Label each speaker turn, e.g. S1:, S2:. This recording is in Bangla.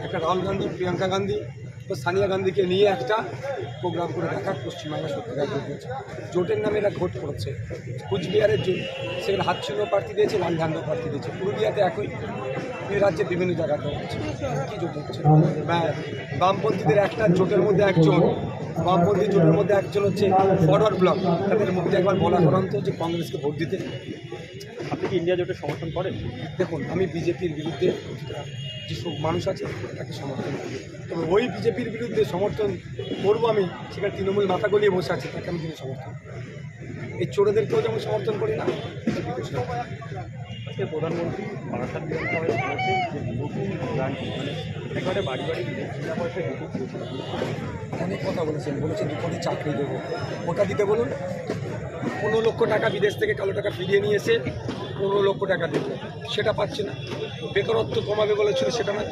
S1: একটা রাহুল গান্ধী, প্রিয়াঙ্কা গান্ধী ও সানিয়া গান্ধীকে নিয়ে একটা প্রোগ্রাম করে দেখার পশ্চিমবাংলা সত্যিকার জোট হয়েছে। জোটের নামে এরা ভোট করেছে। কুচবিহারের জোট, সেখানে হাতশূন্য প্রার্থী দিয়েছে, লালঝান্ডা প্রার্থী দিয়েছে। পুরুলিয়াতে একই, এই রাজ্যের বিভিন্ন জায়গাতে হচ্ছে। কী জোট হচ্ছে? বামপন্থীদের একটা জোটের মধ্যে একজন, বামপন্থী জোটের মধ্যে একজন হচ্ছে ফরওয়ার্ড ব্লক, তাদের মুখে একবার বলা করান্ত যে কংগ্রেসকে ভোট দিতে।
S2: আপনি কি ইন্ডিয়া জোটের সমর্থন করেন?
S1: দেখুন, আমি বিজেপির বিরুদ্ধে যেসব মানুষ আছে তাকে সমর্থন করি, তবে ওই বিজেপির বিরুদ্ধে সমর্থন করবো আমি, সেখানে তৃণমূল মাথা গলিয়ে বসে আছে, তাকে আমি কিন্তু সমর্থন করি। এই চোরেদেরকেও যেমন সমর্থন করি না।
S2: আজকে প্রধানমন্ত্রী বারাসাত বিধানসভায় বলেছেন যে নতুন ব্রাঞ্চ মানে একেবারে বাড়ি বাড়ি বিনা পয়সায়
S1: অনেক কথা বলেছেন, 2 কোটি চাকরি দেবো। ওটা দিতে বলুন। 15 লক্ষ টাকা বিদেশ থেকে কালো টাকা ফিরিয়ে নিয়ে এসে 15 লক্ষ টাকা দেবো, সেটা পাচ্ছে না। বেকারত্ব কমাবে বলেছিল, সেটা না।